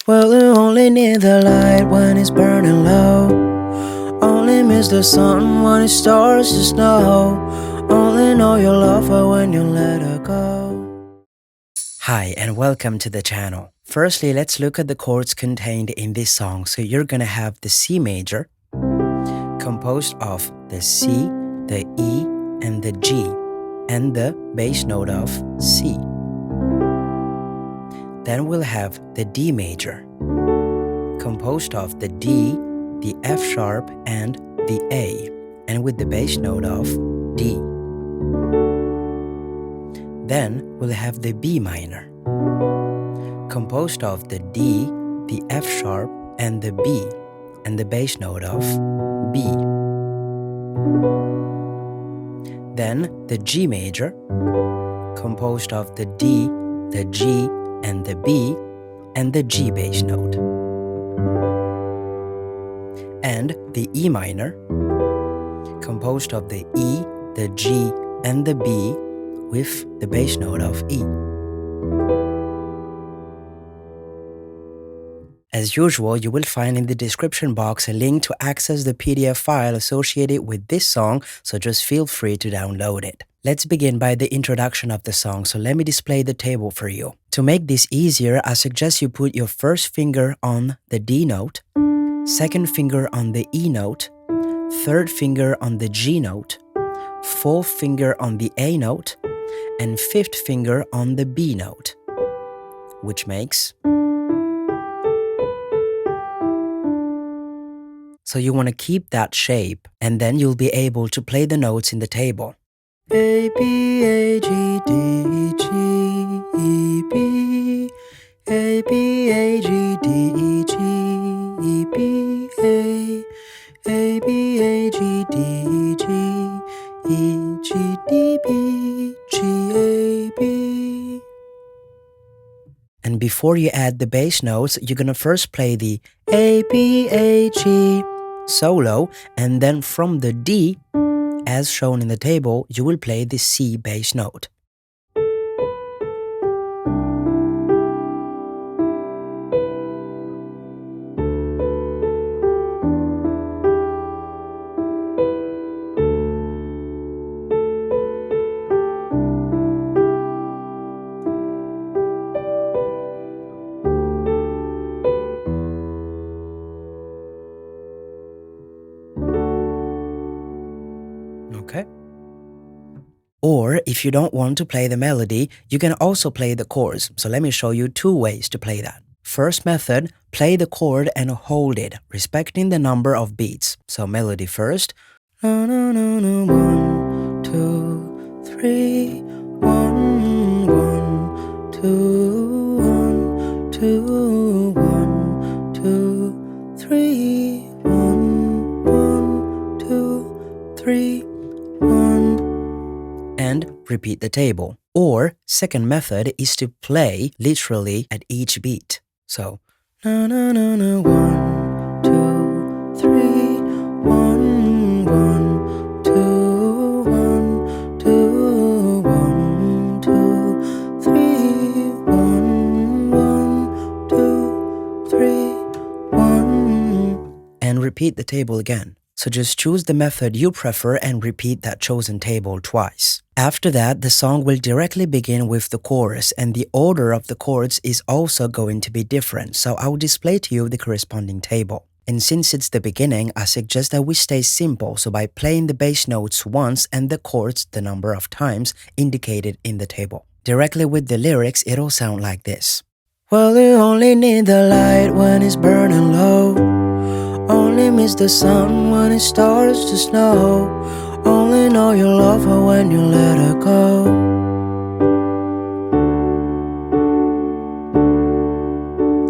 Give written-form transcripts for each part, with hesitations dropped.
Well, you only need the light when it's burning low. Only miss the sun when it starts to snow. Only know you love her when you let her go. Hi, and welcome to the channel. Firstly, let's look at the chords contained in this song. So you're gonna have the C major, composed of the C, the E, and the G, and the bass note of C. Then we'll have the D major, composed of the D, the F sharp, and the A, and with the bass note of D. Then we'll have the B minor, composed of the D, the F sharp, and the B, and the bass note of B. Then the G major, composed of the D, the G, and the B, and the G bass note. And the E minor, composed of the E, the G, and the B, with the bass note of E. As usual, you will find in the description box a link to access the PDF file associated with this song, so just feel free to download it. Let's begin by the introduction of the song, so let me display the table for you. To make this easier, I suggest you put your first finger on the D note, second finger on the E note, third finger on the G note, fourth finger on the A note, and fifth finger on the B note, which makes... So you want to keep that shape, and then you'll be able to play the notes in the table. A, B, A, G, D, E, G, E, B, A, B, A, G, D, E, G, E, B, A, B, A, G, D, E, G, E, G, D, B, G, A, B. And before you add the bass notes, you're gonna first play the A, B, A, G solo, and then from the D, as shown in the table, you will play the C bass note. Okay? Or if you don't want to play the melody, you can also play the chords. So let me show you two ways to play that. First method, play the chord and hold it, respecting the number of beats. So melody first. 1, 2, 3, 1, 1, 2, 1, 2, 1, 2, 3, 1, 1, 2, 3, 1. And repeat the table. Or second method is to play literally at each beat. So 1, 2, 3, 1, 1, 2, 1, 2, 1, 2, 3, 1, 1, 2, 3, 1. And repeat the table again. So just choose the method you prefer and repeat that chosen table twice. After that, the song will directly begin with the chorus, and the order of the chords is also going to be different, so I will display to you the corresponding table. And since it's the beginning, I suggest that we stay simple, so by playing the bass notes once and the chords the number of times indicated in the table. Directly with the lyrics, it'll sound like this. Well, you only need the light when it's burning low. Only miss the sun when it starts to snow. Only know you love her when you let her go.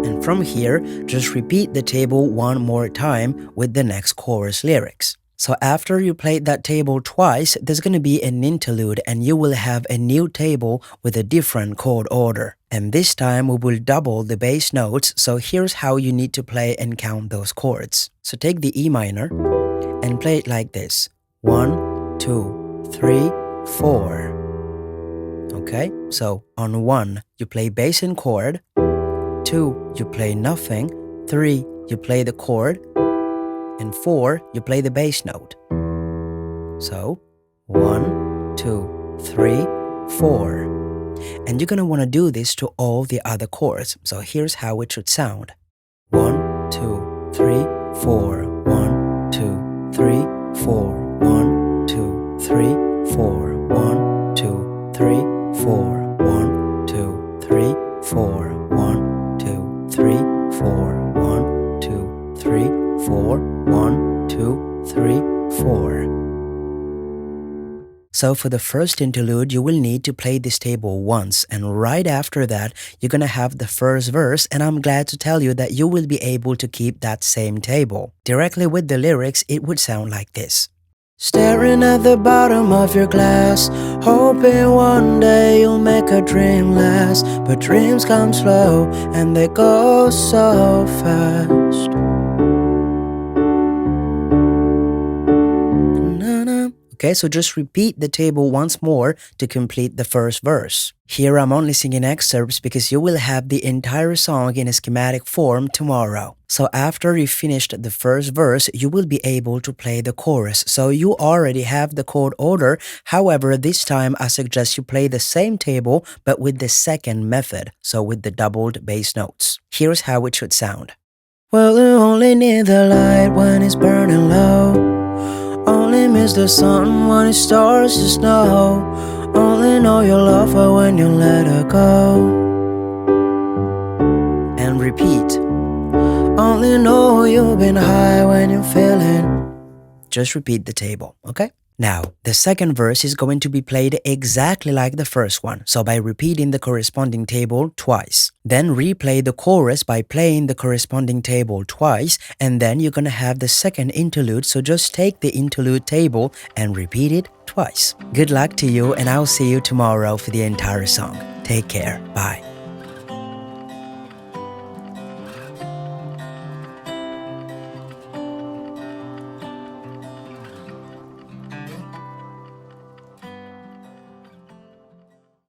And from here, just repeat the table one more time with the next chorus lyrics. So after you played that table twice, there's going to be an interlude and you will have a new table with a different chord order. And this time we will double the bass notes, so here's how you need to play and count those chords. So take the E minor and play it like this. 1, 2, 3, 4. Okay, so on 1, you play bass and chord. 2, you play nothing. 3, you play the chord. And 4, you play the bass note. So 1, 2, 3, 4. And you're gonna wanna do this to all the other chords. So here's how it should sound. 1, 2, 3, 4. 1, 2, 3, 4. 1, 2, 3, 4. 1, 2, 3, 4. 1, 2, 3, 4. 1, 2, 3, 4. 1, 2, 3, 4. 1, 2, 3, 4. So for the first interlude, you will need to play this table once, and right after that, you're gonna have the first verse, and I'm glad to tell you that you will be able to keep that same table. Directly with the lyrics, it would sound like this. Staring at the bottom of your glass, hoping one day you'll make a dream last. But dreams come slow and they go so fast. Okay, so just repeat the table once more to complete the first verse. Here I'm only singing excerpts because you will have the entire song in a schematic form tomorrow. So after you finished the first verse, you will be able to play the chorus. So you already have the chord order. However, this time I suggest you play the same table but with the second method, so with the doubled bass notes. Here's how it should sound. Well, you only need the light when it's burning low. Only miss the sun when it starts to snow. Only know you love her when you let her go. And repeat. Only know you've been high when you're feeling. Just repeat the table, okay? Now, the second verse is going to be played exactly like the first one, so by repeating the corresponding table twice. Then replay the chorus by playing the corresponding table twice, and then you're gonna have the second interlude, so just take the interlude table and repeat it twice. Good luck to you, and I'll see you tomorrow for the entire song. Take care. Bye.